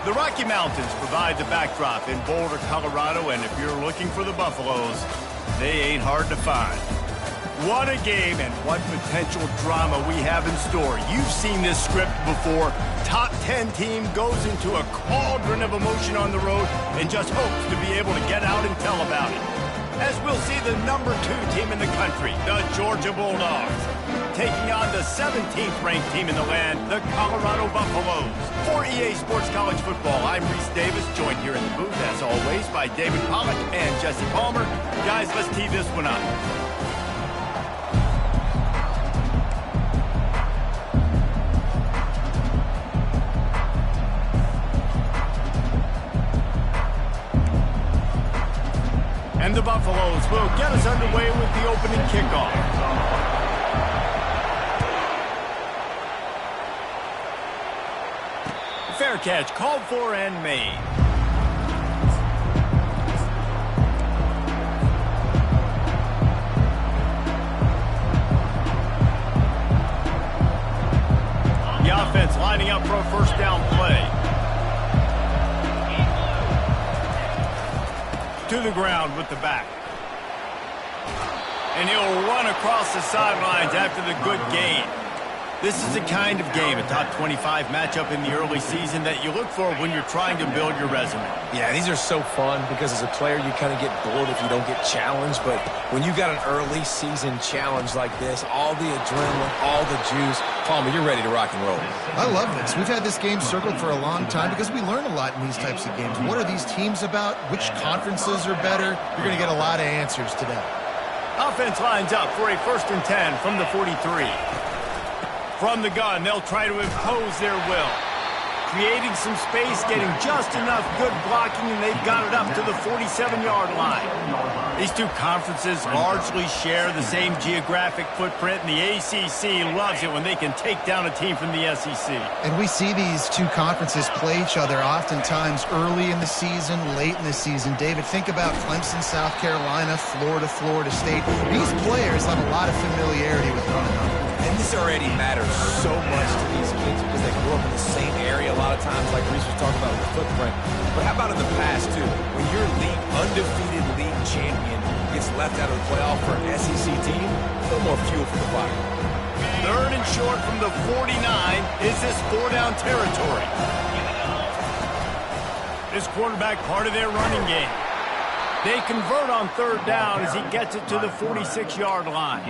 The Rocky Mountains provide the backdrop in Boulder, Colorado, and if you're looking for the Buffaloes, they ain't hard to find. What a game and what potential drama we have in store. You've seen this script before. Top 10 team goes into a cauldron of emotion on the road and just hopes to be able to get out and tell about it. As we'll see the number 2 team in the country, the Georgia Bulldogs, taking on the 17th ranked team in the land, the Colorado Buffaloes. For EA Sports College Football, I'm Reese Davis, joined here in the booth, as always, by David Pollack and Jesse Palmer. Guys, let's tee this one up. And the Buffaloes will get us underway with the opening kickoff. Fair catch called for and made. The offense lining up for a first down play. To the ground with the back. And he'll run across the sidelines after the good gain. This is the kind of game, a top 25 matchup in the early season, that you look for when you're trying to build your resume. Yeah, these are so fun because as a player you kind of get bored if you don't get challenged. But when you got an early season challenge like this, all the adrenaline, all the juice, Palmer, you're ready to rock and roll. I love this. We've had this game circled for a long time because we learn a lot in these types of games. What are these teams about? Which conferences are better? You're going to get a lot of answers today. Offense lines up for a 1st and 10 from the 43. From the gun, they'll try to impose their will. Creating some space, getting just enough good blocking, and they've got it up to the 47-yard line. These two conferences largely share the same geographic footprint, and the ACC loves it when they can take down a team from the SEC. And we see these two conferences play each other oftentimes early in the season, late in the season. David, think about Clemson, South Carolina, Florida, Florida State. These players have a lot of familiarity with one another. And this already matters so much to these kids because they grew up in the same area a lot of times, like Reese was talking about with the footprint. But how about in the past, too? When your undefeated league champion gets left out of the playoff for an SEC team, a little more fuel for the fire. 3rd and short from the 49. Is this 4-down territory? This quarterback part of their running game. They convert on 3rd down as he gets it to the 46-yard line.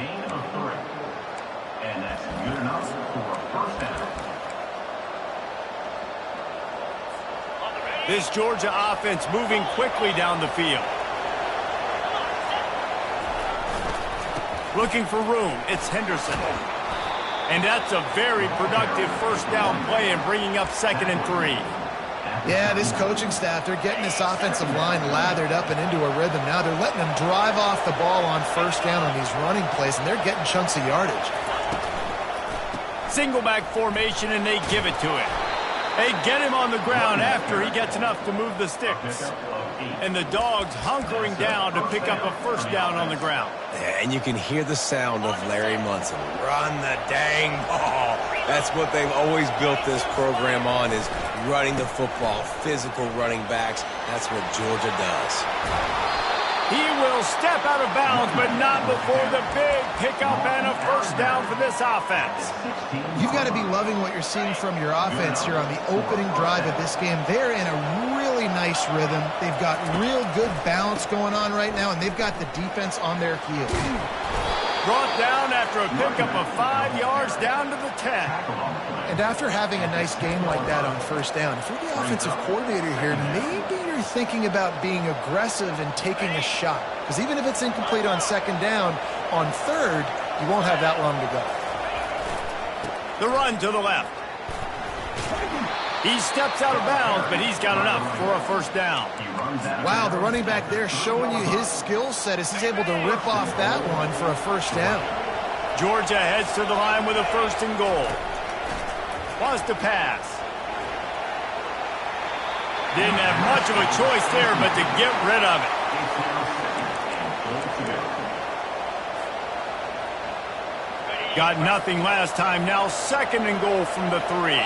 And that's good enough for a 1st down. This Georgia offense moving quickly down the field. Looking for room, it's Henderson. And that's a very productive 1st down play and bringing up 2nd and 3. Yeah, this coaching staff, they're getting this offensive line lathered up and into a rhythm. Now they're letting them drive off the ball on 1st down on these running plays, and they're getting chunks of yardage. Single back formation, and they give it to him. They get him on the ground after he gets enough to move the sticks. And the Dogs hunkering down to pick up a 1st down on the ground. Yeah, and you can hear the sound of Larry Munson. Run the dang ball. That's what they've always built this program on, is running the football, physical running backs. That's what Georgia does. He will step out of bounds, but not before the big pickup and a 1st down for this offense. You've got to be loving what you're seeing from your offense here on the opening drive of this game. They're in a really nice rhythm. They've got real good balance going on right now, and they've got the defense on their heels. Brought down after a pickup of 5 yards down to the 10. And after having a nice game like that on 1st down, if you're the offensive coordinator here, maybe you're thinking about being aggressive and taking a shot. Because even if it's incomplete on 2nd down, on 3rd, you won't have that long to go. The run to the left. He steps out of bounds, but he's got enough for a 1st down. Wow, the running back there showing you his skill set as he's able to rip off that one for a 1st down. Georgia heads to the line with a 1st and goal. Wants to pass. Didn't have much of a choice there, but to get rid of it. Got nothing last time. Now 2nd and goal from the 3.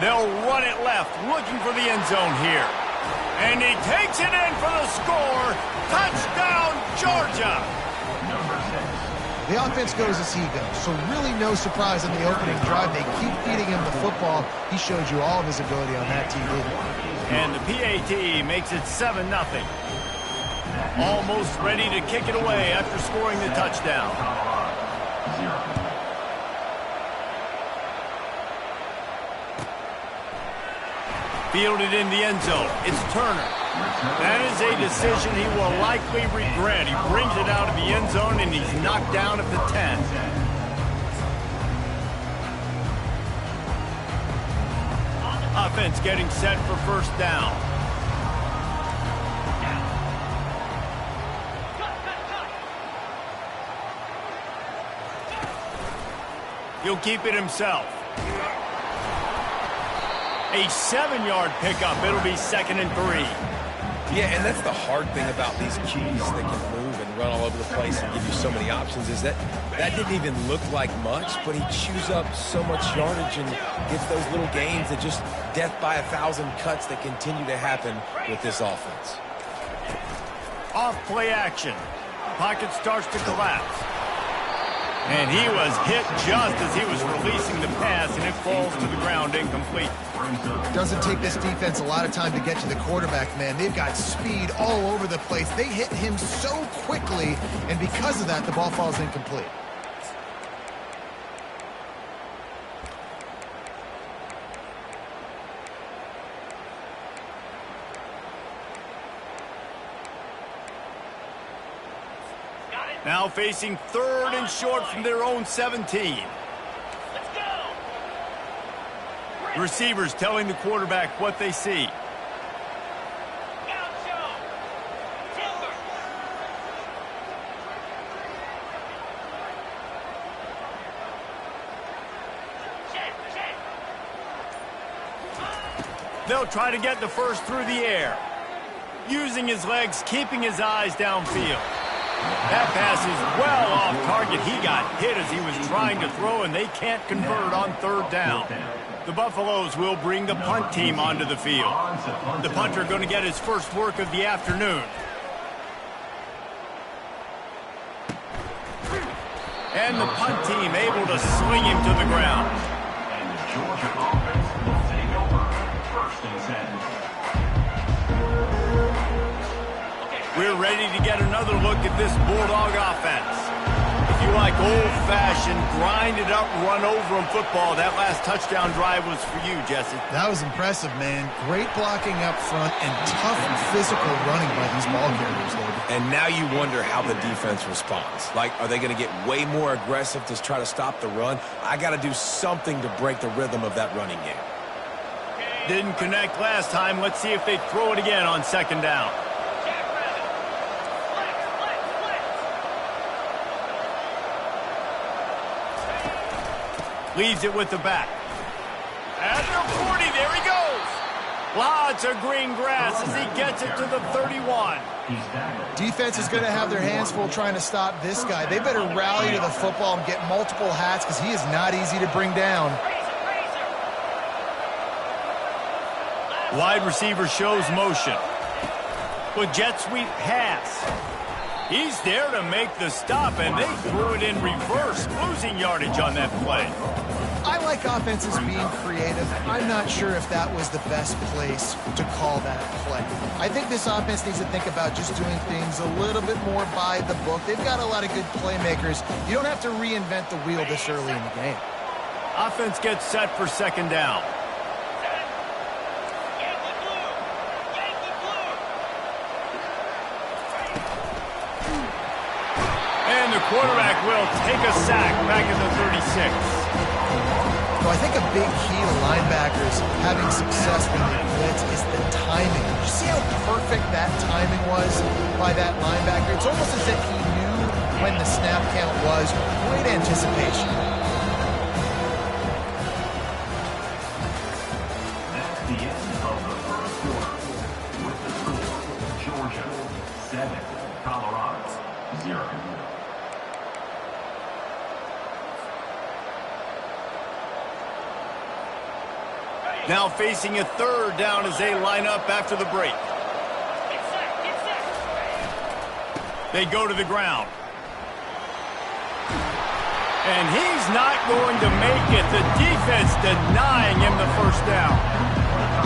They'll run it left, looking for the end zone here. And he takes it in for the score. Touchdown, Georgia! The offense goes as he goes, so really no surprise in the opening drive. They keep feeding him the football. He showed you all of his ability on that TV. And the PAT makes it 7-0. Almost ready to kick it away after scoring the touchdown. Fielded in the end zone. It's Turner. That is a decision he will likely regret. He brings it out of the end zone, and he's knocked down at the 10. Offense getting set for first down. He'll keep it himself. A 7-yard pickup. It'll be 2nd and 3. Yeah, and that's the hard thing about these QBs that can move and run all over the place and give you so many options is that didn't even look like much, but he chews up so much yardage and gets those little gains that just death by 1,000 cuts that continue to happen with this offense. Off play action. Pocket starts to collapse. And he was hit just as he was releasing the pass, and it falls to the ground incomplete. Doesn't take this defense a lot of time to get to the quarterback, man. They've got speed all over the place. They hit him so quickly, and because of that, the ball falls incomplete. Now facing 3rd and short from their own 17. Let's go. The receivers telling the quarterback what they see. Gaucho. Timber. Check. They'll try to get the first through the air. Using his legs, keeping his eyes downfield. That pass is well off target. He got hit as he was trying to throw, and they can't convert on 3rd down. The Buffaloes will bring the punt team onto the field. The punter going to get his first work of the afternoon. And the punt team able to swing him to the ground. And the Georgia offense will take over 1st and 10. We're ready to get another look at this Bulldog offense. If you like old-fashioned, grind-it-up, run-over-'em football, that last touchdown drive was for you, Jesse. That was impressive, man. Great blocking up front and tough physical running by these ball carriers, David. And now you wonder how the defense responds. Like, are they going to get way more aggressive to try to stop the run? I got to do something to break the rhythm of that running game. Didn't connect last time. Let's see if they throw it again on 2nd down. Leaves it with the back. At the 40, there he goes. Lots of green grass as he gets it to the 31. Defense is going to have their hands full trying to stop this guy. They better rally to the football and get multiple hats because he is not easy to bring down. Wide receiver shows motion. With jet sweep pass. He's there to make the stop, and they threw it in reverse, losing yardage on that play. I like offenses being creative. I'm not sure if that was the best place to call that play. I think this offense needs to think about just doing things a little bit more by the book. They've got a lot of good playmakers. You don't have to reinvent the wheel this early in the game. Offense gets set for 2nd down. And the quarterback will take a sack back at the 36. So I think a big key to linebackers having success when they blitz is the timing. Did you see how perfect that timing was by that linebacker? It's almost as if he knew when the snap count was. Great anticipation. That's the end of the 1st quarter. With the score, Georgia 7, Colorado 0. Now facing a third down as they line up after the break. Get set, get set. They go to the ground. And he's not going to make it. The defense denying him the first down.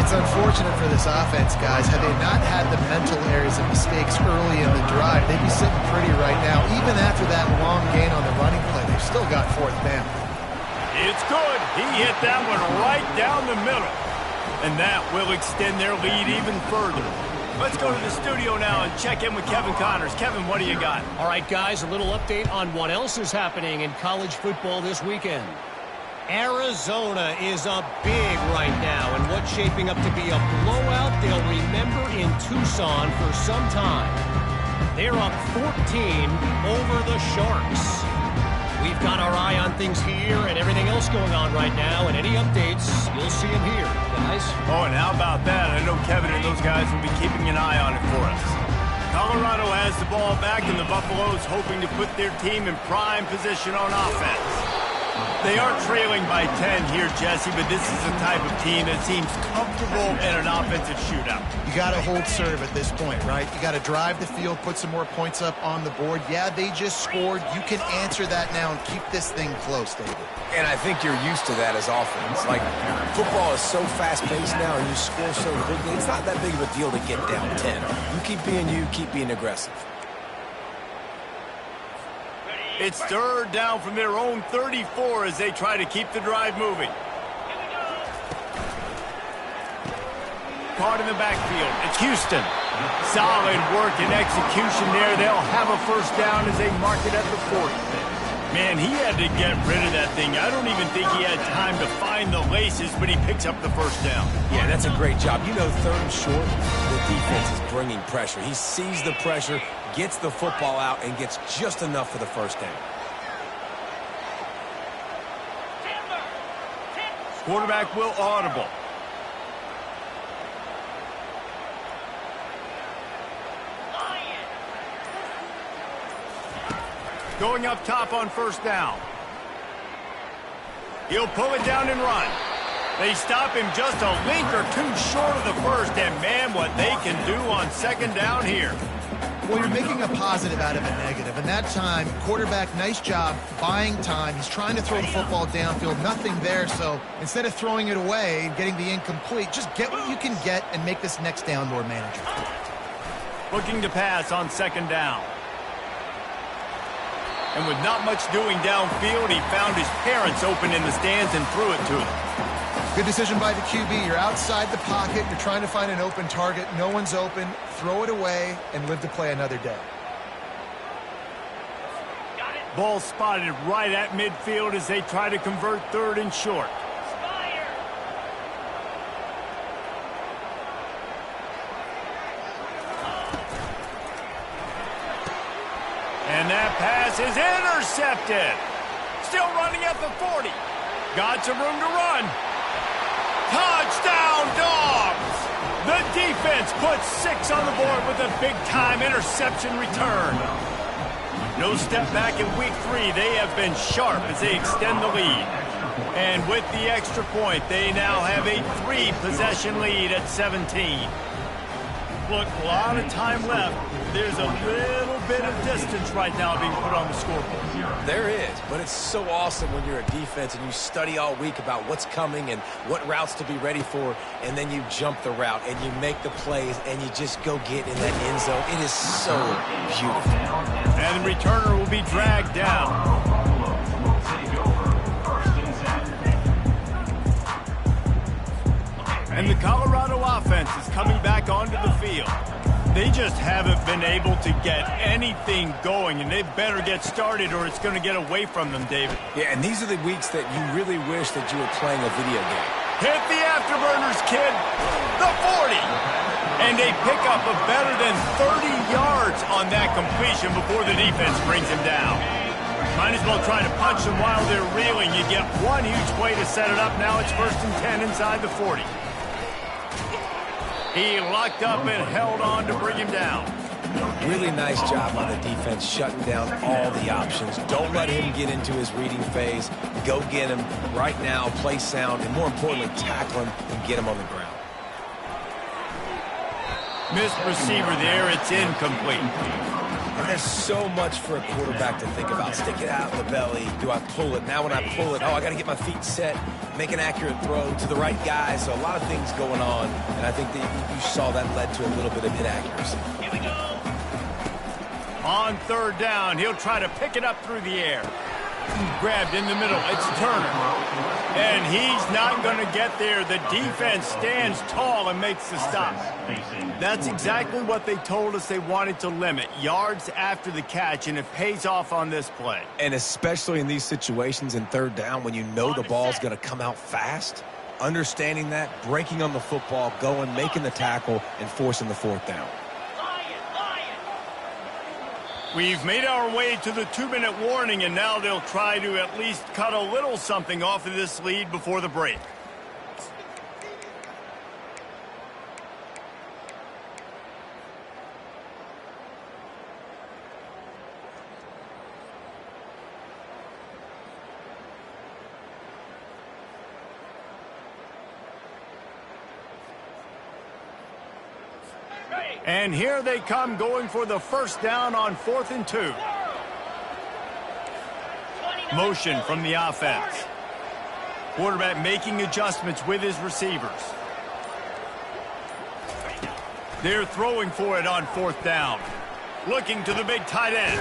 It's unfortunate for this offense, guys. Had they not had the mental areas of mistakes early in the drive, they'd be sitting pretty right now. Even after that long gain on the running play, they've still got fourth down. It's good. He hit that one right down the middle. And that will extend their lead even further. Let's go to the studio now and check in with Kevin Connors. Kevin, what do you got? All right, guys, a little update on what else is happening in college football this weekend. Arizona is up big right now, and what's shaping up to be a blowout they'll remember in Tucson for some time. They're up 14 over the Sharks. We've got our eye on things here and everything else going on right now, and any updates, you'll see them here, guys. Oh, and how about that? I know Kevin and those guys will be keeping an eye on it for us. Colorado has the ball back, and the Buffaloes hoping to put their team in prime position on offense. They are trailing by 10 here, Jesse, but this is the type of team that seems comfortable in an offensive shootout. You got to hold serve at this point, right? You got to drive the field, put some more points up on the board. Yeah, they just scored. You can answer that now and keep this thing close, David. And I think you're used to that as offense. Like, football is so fast-paced now and you score so quickly, it's not that big of a deal to get down 10. You keep being aggressive. It's third down from their own 34 as they try to keep the drive moving. Caught in the backfield. It's Houston. Solid work and execution there. They'll have a first down as they mark it at the 40. Man, he had to get rid of that thing. I don't even think he had time to find the laces, but he picks up the first down. Yeah, that's a great job. You know, third and short, the defense is bringing pressure. He sees the pressure, gets the football out, and gets just enough for the first down. Quarterback will audible. Going up top on first down. He'll pull it down and run. They stop him just a link or two short of the first, and man, what they can do on second down here. Well, you're making a positive out of a negative, and that time, quarterback, nice job buying time. He's trying to throw the football downfield, nothing there, so instead of throwing it away and getting the incomplete, just get what you can get and make this next down more manageable. Looking to pass on second down. And with not much doing downfield, he found his parents open in the stands and threw it to them. Good decision by the QB. You're outside the pocket. You're trying to find an open target. No one's open. Throw it away and live to play another day. Ball spotted right at midfield as they try to convert third and short. And that pass is intercepted. Still running at the 40. Got some room to run. Touchdown, Dogs! The defense puts 6 on the board with a big-time interception return. No step back in week 3. They have been sharp as they extend the lead. And with the extra point, they now have a 3-possession lead at 17. Look, a lot of time left. There's a little bit of distance right now being put on the scoreboard. There is, but it's so awesome when you're a defense and you study all week about what's coming and what routes to be ready for, and then you jump the route and you make the plays and you just go get in that end zone. It is so beautiful. And the returner will be dragged down. And the Colorado offense is coming back onto the field. They just haven't been able to get anything going, and they better get started or it's going to get away from them, David. Yeah, and these are the weeks that you really wish that you were playing a video game. Hit the afterburners, kid. The 40. And they pick up a better than 30 yards on that completion before the defense brings him down. Might as well try to punch them while they're reeling. You get one huge play to set it up. Now it's 1st and 10 inside the 40. He locked up and held on to bring him down. Really nice job on the defense, shutting down all the options. Don't let him get into his reading phase. Go get him right now, play sound, and more importantly, tackle him and get him on the ground. Missed receiver there. It's incomplete. And there's so much for a quarterback to think about. Stick it out in the belly. Do I pull it? Now when I pull it, I got to get my feet set, make an accurate throw to the right guy. So a lot of things going on, and I think that you saw that led to a little bit of inaccuracy. Here we go. On third down, he'll try to pick it up through the air. Grabbed in the middle. It's Turner. And he's not going to get there. The defense stands tall and makes the stop. That's exactly what they told us they wanted to limit. Yards after the catch, and it pays off on this play. And especially in these situations in third down when you know the ball's going to come out fast, understanding that, breaking on the football, going, making the tackle, and forcing the fourth down. We've made our way to the 2-minute warning, and now they'll try to at least cut a little something off of this lead before the break. And here they come, going for the first down on 4th and 2. Motion from the offense. Quarterback making adjustments with his receivers. They're throwing for it on 4th down. Looking to the big tight end.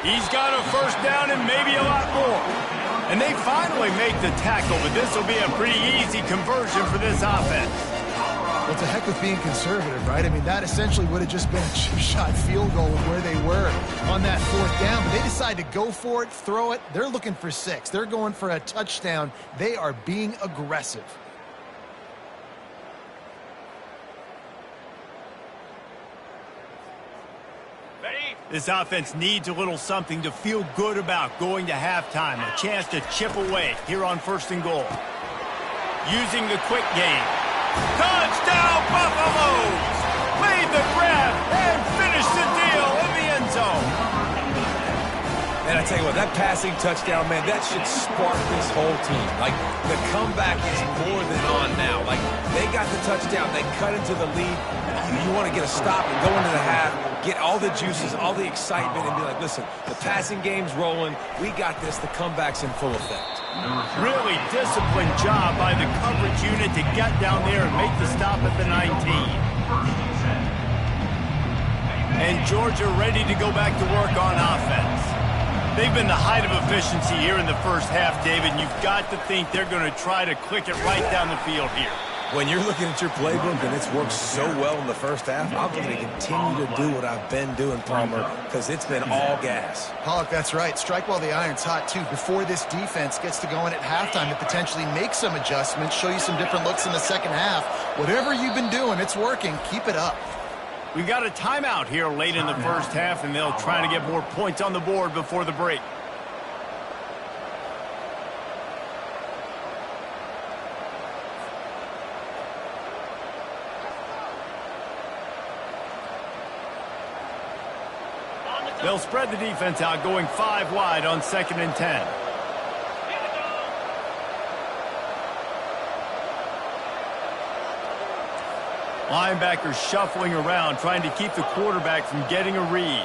He's got a first down and maybe a lot more. And they finally make the tackle, but this will be a pretty easy conversion for this offense. Well, it's a heck with being conservative, right? I mean, that essentially would have just been a chip-shot field goal of where they were on that 4th down. But they decide to go for it, throw it. They're looking for 6. They're going for a touchdown. They are being aggressive. This offense needs a little something to feel good about going to halftime. A chance to chip away here on 1st and goal. Using the quick game. Touchdown, Buffaloes! Made the grab and finished the deal in the end zone. And I tell you what, that passing touchdown, man, that should spark this whole team. Like, the comeback is more than on now. Like, they got the touchdown. They cut into the lead. You want to get a stop and go into the half, get all the juices, all the excitement, and be like, listen, the passing game's rolling. We got this. The comeback's in full effect. Really disciplined job by the coverage unit to get down there and make the stop at the 19. And Georgia ready to go back to work on offense. They've been the height of efficiency here in the first half, David, and you've got to think they're going to try to click it right down the field here. When you're looking at your playbook and it's worked so well in the first half, I'm going to continue to do what I've been doing, Palmer, because it's been all gas. Pollock, that's right. Strike while the iron's hot, too. Before this defense gets to going at halftime to potentially make some adjustments, show you some different looks in the second half. Whatever you've been doing, it's working. Keep it up. We got a timeout here late in the first half, and they'll try to get more points on the board before the break. They'll spread the defense out, going 5 wide on 2nd and 10. Linebackers shuffling around, trying to keep the quarterback from getting a read.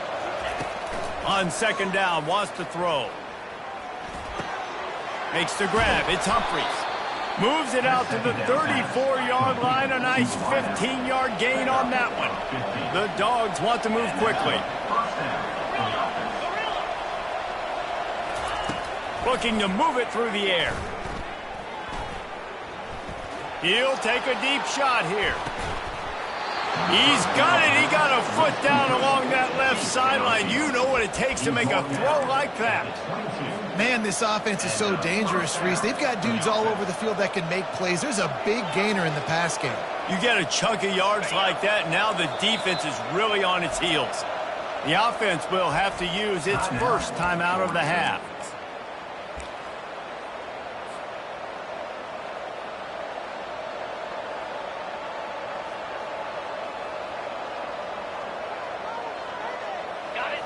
On 2nd down, wants to throw. Makes the grab. It's Humphries. Moves it out to the 34-yard line. A nice 15-yard gain on that one. The Dogs want to move quickly. Looking to move it through the air. He'll take a deep shot here. He's got it. He got a foot down along that left sideline. You know what it takes to make a throw like that. Man, this offense is so dangerous, Reese. They've got dudes all over the field that can make plays. There's a big gainer in the pass game. You get a chunk of yards like that, now the defense is really on its heels. The offense will have to use its first timeout of the half.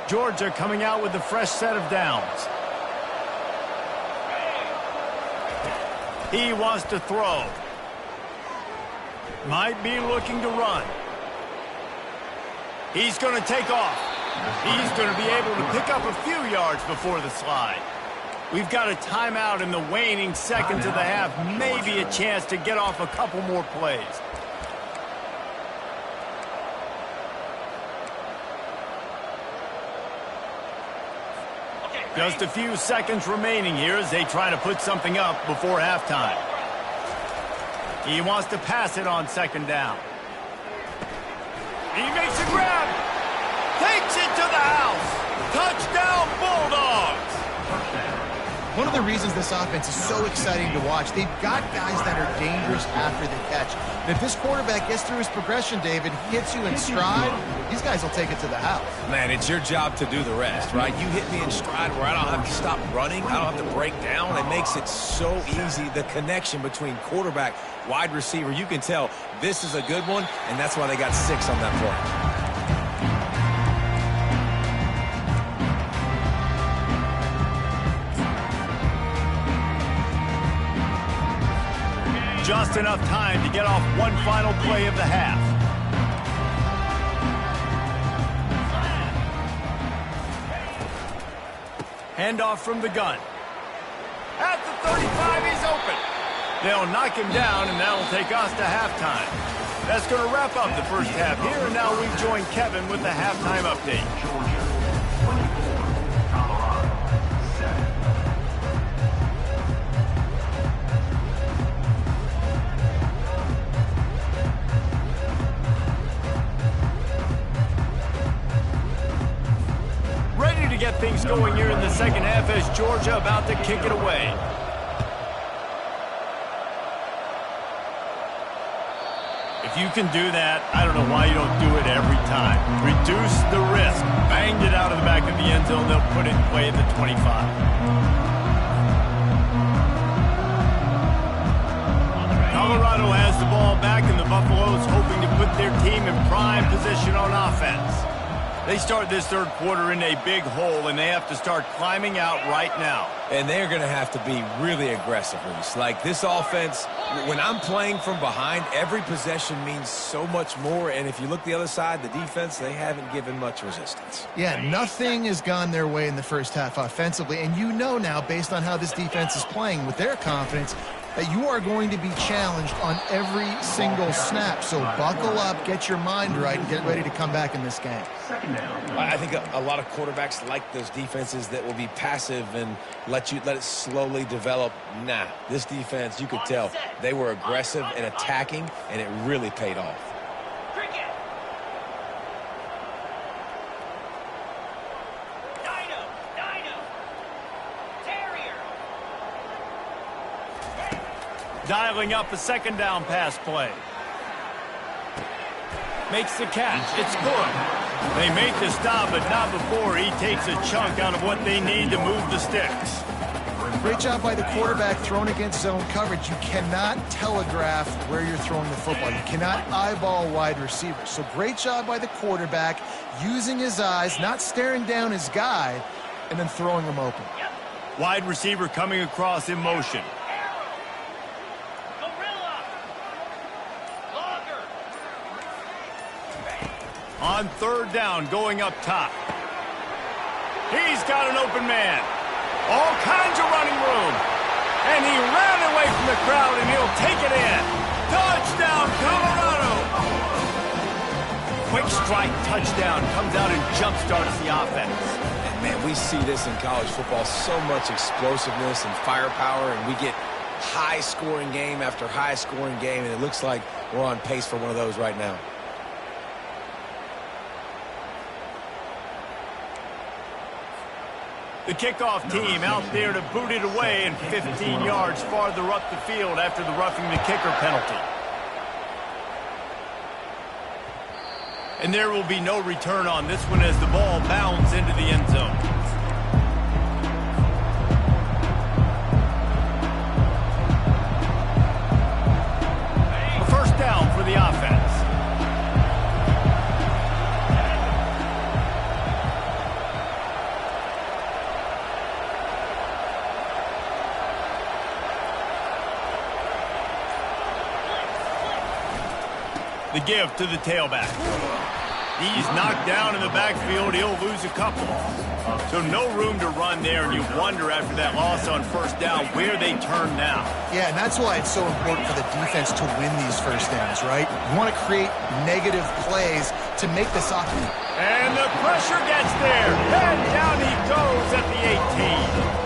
Georgia coming out with a fresh set of downs. He wants to throw. Might be looking to run. He's going to take off. He's going to be able to pick up a few yards before the slide. We've got a timeout in the waning seconds of the half. Maybe a chance to get off a couple more plays. Just a few seconds remaining here as they try to put something up before halftime. He wants to pass it on second down. He makes a grab. Takes it to the house. Touchdown, Bulldogs. One of the reasons this offense is so exciting to watch, they've got guys that are dangerous after the catch. And if this quarterback gets through his progression, David, hits you in stride, these guys will take it to the house. Man, it's your job to do the rest, right? You hit me in stride where I don't have to stop running. I don't have to break down. It makes it so easy, the connection between quarterback, wide receiver. You can tell this is a good one, and that's why they got 6 on that play. Just enough time to get off one final play of the half. Handoff from the gun. At the 35, he's open. They'll knock him down, and that'll take us to halftime. That's going to wrap up the first half here, and now we join Kevin with the halftime update. Georgia 24, Colorado 7. Ready to get things going here in the second half as Georgia about to kick it away. If you can do that, I don't know why you don't do it every time. Reduce the risk. Banged it out of the back of the end zone. They'll put it in play at the 25. Colorado has the ball back, and the Buffaloes hoping to put their team in prime position on offense. They start this third quarter in a big hole, and they have to start climbing out right now. And they're going to have to be really aggressive, Reese. Like this offense, when I'm playing from behind, every possession means so much more. And if you look the other side, the defense, they haven't given much resistance. Yeah, nothing has gone their way in the first half offensively. And you know now, based on how this defense is playing with their confidence, that you are going to be challenged on every single snap. So buckle up, get your mind right, and get ready to come back in this game. I think a lot of quarterbacks like those defenses that will be passive and let it slowly develop. Nah, this defense, you could tell, they were aggressive and attacking, and it really paid off. Dialing up a second down pass play. Makes the catch. It's good. They make the stop, but not before he takes a chunk out of what they need to move the sticks. Great job by the quarterback thrown against zone coverage. You cannot telegraph where you're throwing the football. You cannot eyeball wide receivers. So great job by the quarterback using his eyes, not staring down his guy, and then throwing him open. Wide receiver coming across in motion. On third down, going up top. He's got an open man. All kinds of running room. And he ran away from the crowd, and he'll take it in. Touchdown, Colorado! Quick strike touchdown comes out and jump-starts the offense. And man, we see this in college football, so much explosiveness and firepower, and we get high-scoring game after high-scoring game, and it looks like we're on pace for one of those right now. The kickoff team out there to boot it away and 15 yards farther up the field after the roughing the kicker penalty. And there will be no return on this one as the ball bounds into the end zone. A first down for the offense. The give to the tailback. He's knocked down in the backfield. He'll lose a couple. So no room to run there, and you wonder after that loss on first down where they turn now. Yeah, and that's why it's so important for the defense to win these first downs, right? You want to create negative plays to make this offense. And the pressure gets there. And down he goes at the 18.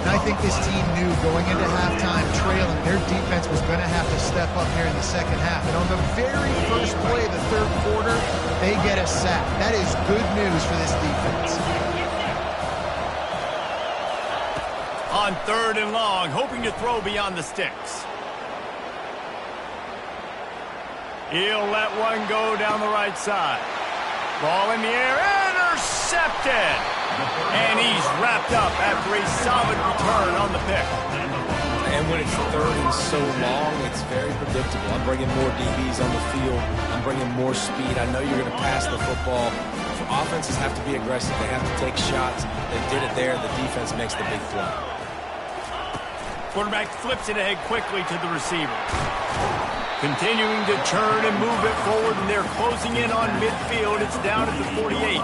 And I think this team knew going into halftime trailing, their defense was going to have to step up here in the second half. And on the very first play of the third quarter, they get a sack. That is good news for this defense. On 3rd and long, hoping to throw beyond the sticks. He'll let one go down the right side. Ball in the air, intercepted! And he's wrapped up after a solid return on the pick. And when it's 3rd and so long, it's very predictable. I'm bringing more DBs on the field. I'm bringing more speed. I know you're going to pass the football. Offenses have to be aggressive. They have to take shots. They did it there. The defense makes the big play. Quarterback flips it ahead quickly to the receiver. Continuing to turn and move it forward, and they're closing in on midfield. It's down at the 48.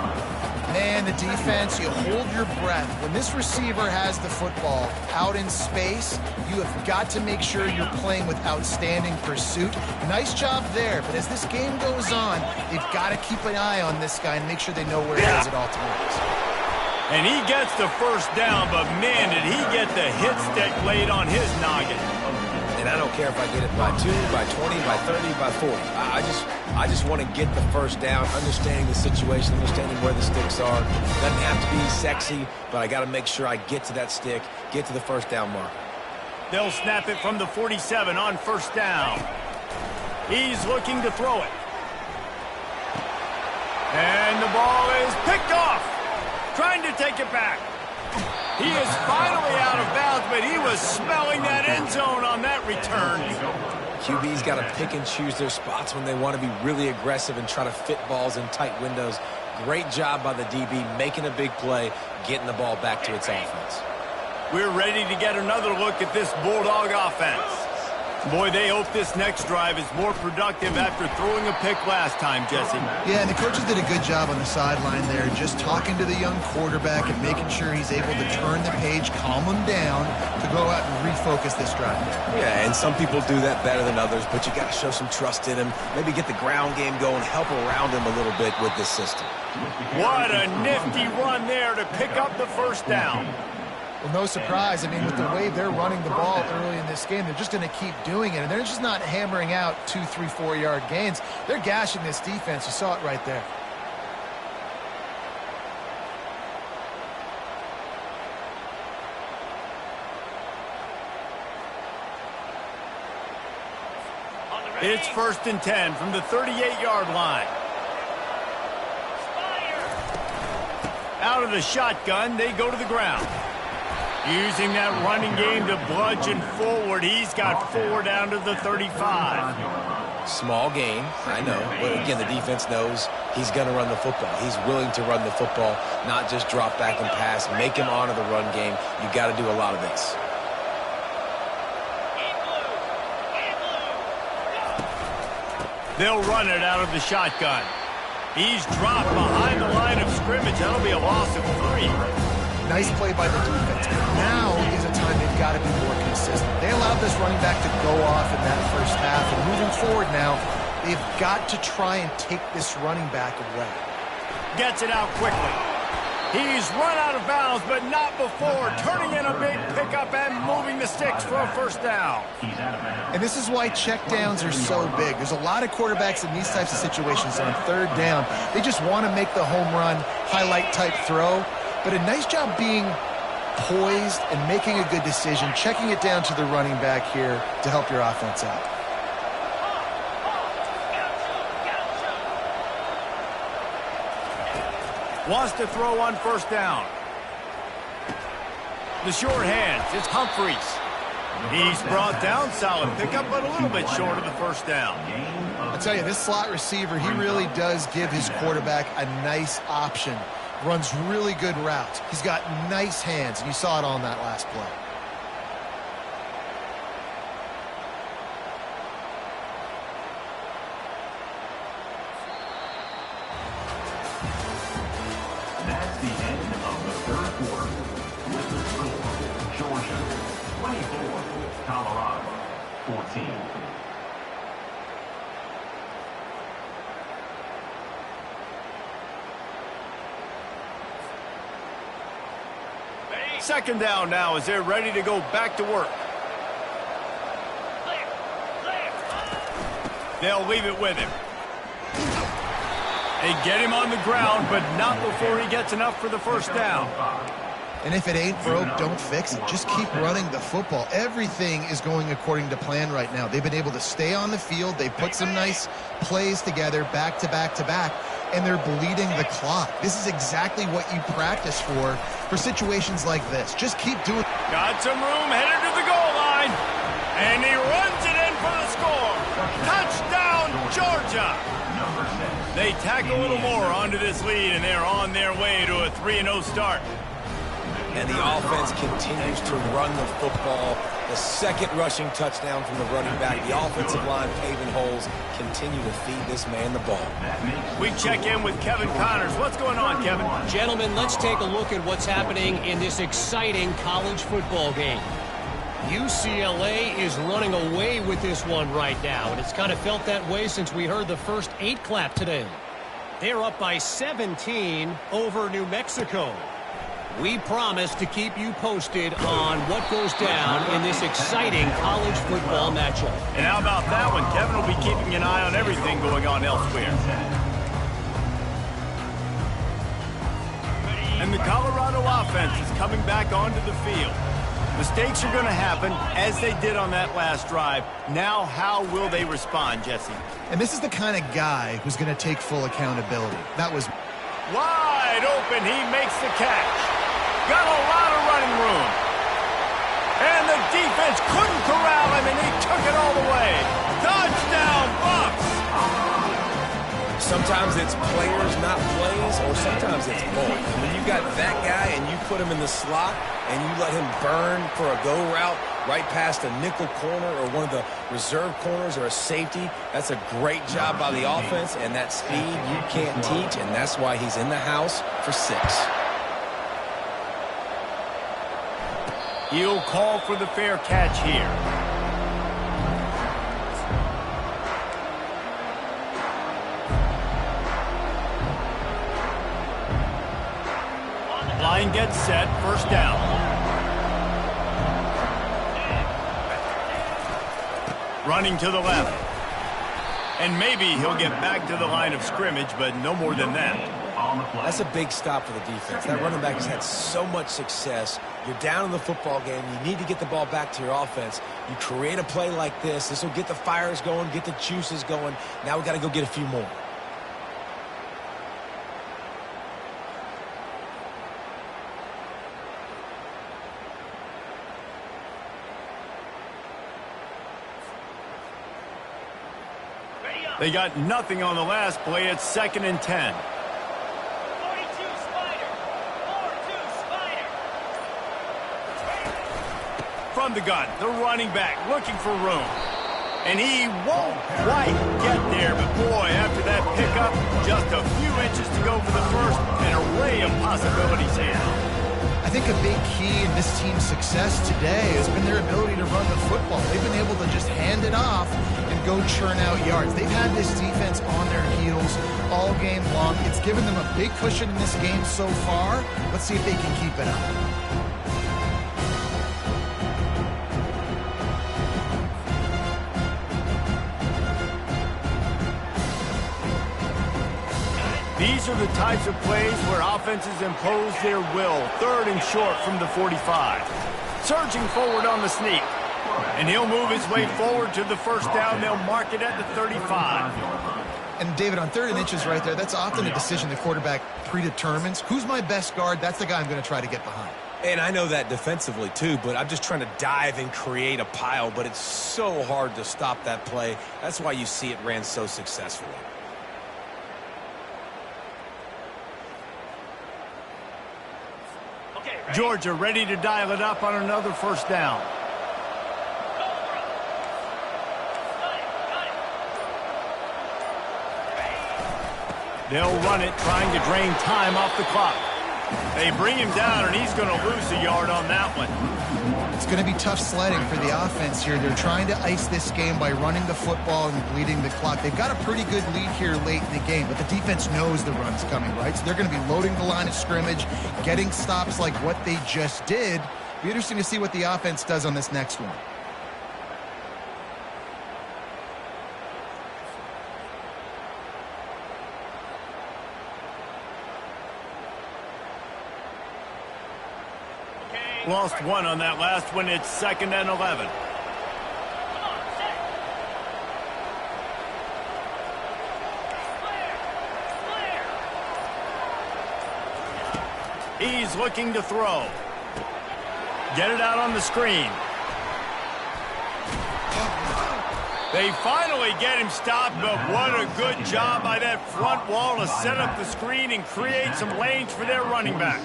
Man, the defense, you hold your breath. When this receiver has the football out in space, you have got to make sure you're playing with outstanding pursuit. Nice job there, but as this game goes on, they've got to keep an eye on this guy and make sure they know where he is at all times. And he gets the first down, but man, did he get the hit stick laid on his noggin. And I don't care if I get it by 2, by 20, by 30, by 40. I just want to get the first down, understanding the situation, understanding where the sticks are. Doesn't have to be sexy, but I got to make sure I get to that stick, get to the first down marker. They'll snap it from the 47 on first down. He's looking to throw it. And the ball is picked off. Trying to take it back. He is finally out of bounds, but he was smelling that end zone on that return. QB's got to pick and choose their spots when they want to be really aggressive and try to fit balls in tight windows. Great job by the DB making a big play, getting the ball back to its offense. We're ready to get another look at this Bulldog offense. Boy, they hope this next drive is more productive after throwing a pick last time, Jesse. Yeah, and the coaches did a good job on the sideline there, just talking to the young quarterback and making sure he's able to turn the page, calm him down, to go out and refocus this drive. Yeah, and some people do that better than others, but you got to show some trust in him, maybe get the ground game going, help around him a little bit with this system. What a nifty run there to pick up the first down. Well, no surprise. I mean, with the way they're running the ball early in this game, they're just going to keep doing it. And they're just not hammering out 2, 3, 4-yard gains. They're gashing this defense. You saw it right there. It's 1st and 10 from the 38-yard line. Out of the shotgun, they go to the ground. Using that running game to bludgeon forward, he's got 4 down to the 35. Small gain, I know. But again, the defense knows he's going to run the football. He's willing to run the football, not just drop back and pass. Make him honor the run game. You got to do a lot of this. They'll run it out of the shotgun. He's dropped behind the line of scrimmage. That'll be a loss of 3. Nice play by the defense. Now is a time they've got to be more consistent. They allowed this running back to go off in that first half, and moving forward now, they've got to try and take this running back away. Gets it out quickly. He's run out of bounds, but not before turning in a big pickup and moving the sticks for a first down. And this is why checkdowns are so big. There's a lot of quarterbacks in these types of situations on 3rd down. They just want to make the home run, highlight type throw. But a nice job being poised and making a good decision, checking it down to the running back here to help your offense out. Wants to throw on first down. The short hands, it's Humphreys. He's brought down, solid pickup, but a little bit short of the first down. I tell you, this slot receiver, he really does give his quarterback a nice option. Runs really good routes. He's got nice hands, and you saw it on that last play. Georgia. 24, Colorado 14. Second down now as they're ready to go back to work. They'll leave it with him. They get him on the ground, but not before he gets enough for the first down. And if it ain't broke, don't fix it. Just keep running the football. Everything is going according to plan right now. They've been able to stay on the field. They've put some nice plays together back to back to back, and they're bleeding the clock. This is exactly what you practice for situations like this. Just keep doing it. Got some room, headed to the goal line, and he runs it in for the score. Touchdown, Georgia. They tack a little more onto this lead, and they're on their way to a 3-0 start. And the offense continues to run the football. The second rushing touchdown from the running back. The offensive line paving holes. Continue to feed this man the ball. We check in with Kevin Connors. What's going on, Kevin? Gentlemen, let's take a look at what's happening in this exciting college football game. UCLA is running away with this one right now, and it's kind of felt that way since we heard the first 8 clap today. They're up by 17 over New Mexico. We promise to keep you posted on what goes down in this exciting college football matchup. And how about that one? Kevin will be keeping an eye on everything going on elsewhere. And the Colorado offense is coming back onto the field. Mistakes are going to happen, as they did on that last drive. Now, how will they respond, Jesse? And this is the kind of guy who's going to take full accountability. That was wide open. He makes the catch. Got a lot of running room. And the defense couldn't corral him, and he took it all the way. Touchdown, Bucks! Sometimes it's players, not plays, or sometimes it's both. And when you got that guy and you put him in the slot and you let him burn for a go route right past a nickel corner or one of the reserve corners or a safety, that's a great job by the offense, and that speed you can't teach, and that's why he's in the house for 6. He'll call for the fair catch here. Line gets set, first down. Running to the left. And maybe he'll get back to the line of scrimmage, but no more than that. That's a big stop for the defense. That running back has had so much success. You're down in the football game. You need to get the ball back to your offense. You create a play like this. This will get the fires going, get the juices going. Now we got to go get a few more. They got nothing on the last play. It's 2nd and 10. 42 Spider. 4-2 Spider. From the gun, the running back looking for room. And he won't quite get there, but boy, after that pickup, just a few inches to go for the first. An array of possibilities here. I think a big key in this team's success today has been their ability to run the football. They've been able to just hand it off and go churn out yards. They've had this defense on their heels all game long. It's given them a big cushion in this game so far. Let's see if they can keep it up. These are the types of plays where offenses impose their will. 3rd and short from the 45. Surging forward on the sneak. And he'll move his way forward to the first down. They'll mark it at the 35. And David, on 3rd and inches right there, that's often a decision the quarterback predetermines. Who's my best guard? That's the guy I'm going to try to get behind. And I know that defensively too, but I'm just trying to dive and create a pile, but it's so hard to stop that play. That's why you see it ran so successfully. Georgia ready to dial it up on another first down. They'll run it, trying to drain time off the clock. They bring him down, and he's going to lose a yard on that one. It's going to be tough sledding for the offense here. They're trying to ice this game by running the football and bleeding the clock. They've got a pretty good lead here late in the game, but the defense knows the run's coming, right? So they're going to be loading the line of scrimmage, getting stops like what they just did. Be interesting to see what the offense does on this next one. Lost one on that last one. It's 2nd and 11. He's looking to throw. Get it out on the screen. They finally get him stopped, but what a good job by that front wall to set up the screen and create some lanes for their running back.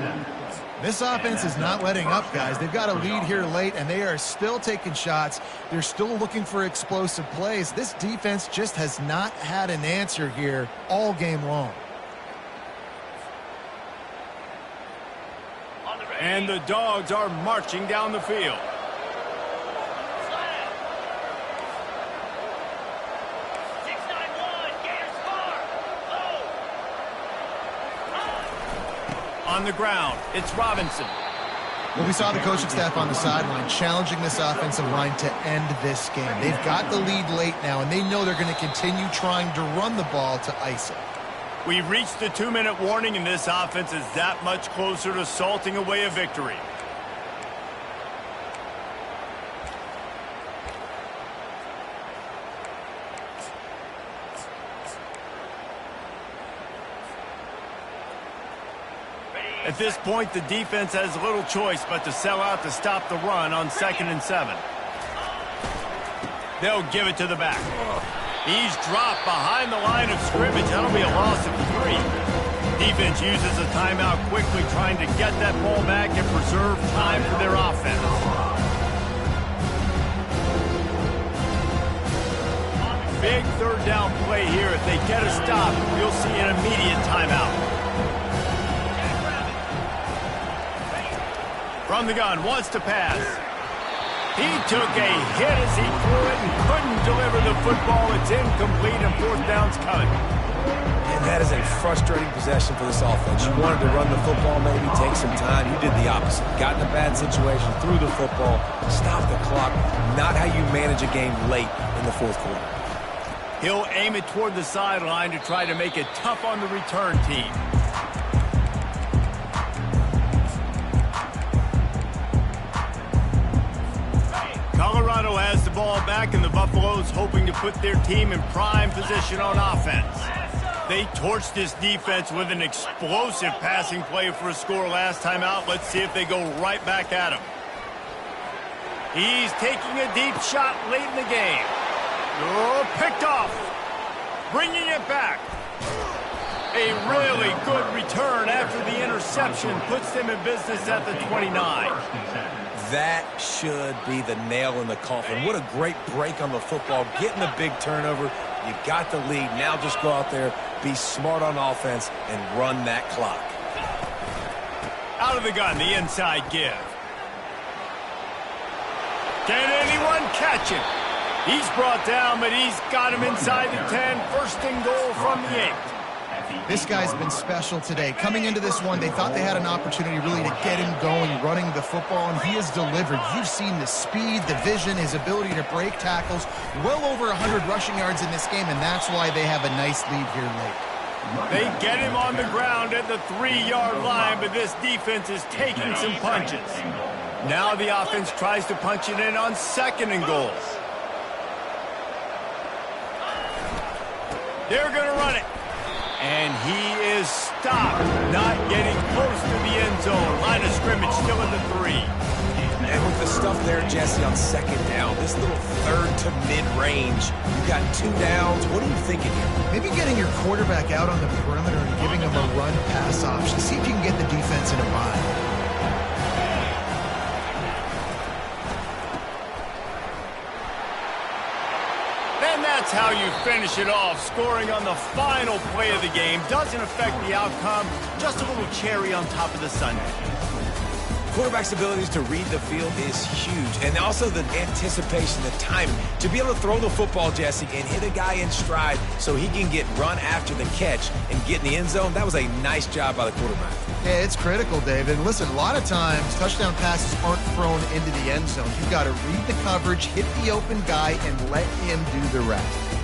This offense is not letting up, guys. They've got a lead here late, and they are still taking shots. They're still looking for explosive plays. This defense just has not had an answer here all game long. And the Dogs are marching down the field. On the ground, it's Robinson. Well, we saw the coaching staff on the sideline challenging this offensive line to end this game. They've got the lead late now, and they know they're going to continue trying to run the ball to ice it. We've reached the 2-minute warning, and this offense is that much closer to salting away a victory. At this point, the defense has little choice but to sell out to stop the run on 2nd and 7. They'll give it to the back. He's dropped behind the line of scrimmage. That'll be a loss of 3. Defense uses a timeout quickly, trying to get that ball back and preserve time for their offense. Big 3rd down play here. If they get a stop, you'll see an immediate timeout. From the gun, wants to pass. He took a hit as he threw it and couldn't deliver the football. It's incomplete, and 4th down's coming. And that is a frustrating possession for this offense. You wanted to run the football, maybe take some time. You did the opposite. Got in a bad situation, threw the football, stopped the clock. Not how you manage a game late in the 4th quarter. He'll aim it toward the sideline to try to make it tough on the return team. Colorado has the ball back, and the Buffaloes hoping to put their team in prime position on offense. They torched this defense with an explosive passing play for a score last time out. Let's see if they go right back at him. He's taking a deep shot late in the game. Oh, picked off. Bringing it back. A really good return after the interception puts them in business at the 29. That should be the nail in the coffin. What a great break on the football. Getting a big turnover. You got the lead. Now just go out there, be smart on offense, and run that clock. Out of the gun, the inside give. Can anyone catch him? He's brought down, but he's got him inside the 10. 1st and goal from the 8. This guy's been special today. Coming into this one, they thought they had an opportunity really to get him going, running the football, and he has delivered. You've seen the speed, the vision, his ability to break tackles. Well over 100 rushing yards in this game, and that's why they have a nice lead here late. They get him on the ground at the 3-yard line, but this defense is taking some punches. Now the offense tries to punch it in on 2nd and goal. They're going to run it. And he is stopped, not getting close to the end zone. Line of scrimmage still at the 3. And with the stuff there, Jesse, on 2nd down, this little 3rd to mid-range, you got 2 downs. What are you thinking here? Maybe getting your quarterback out on the perimeter and giving him a run-pass option. See if you can get the defense in a bind. And that's how you finish it off. Scoring on the final play of the game doesn't affect the outcome. Just a little cherry on top of the sundae. Quarterback's abilities to read the field is huge, and also the anticipation, the timing. To be able to throw the football, Jesse, and hit a guy in stride so he can get run after the catch and get in the end zone, that was a nice job by the quarterback. Yeah, it's critical, David. And listen, a lot of times, touchdown passes aren't thrown into the end zone. You've got to read the coverage, hit the open guy, and let him do the rest.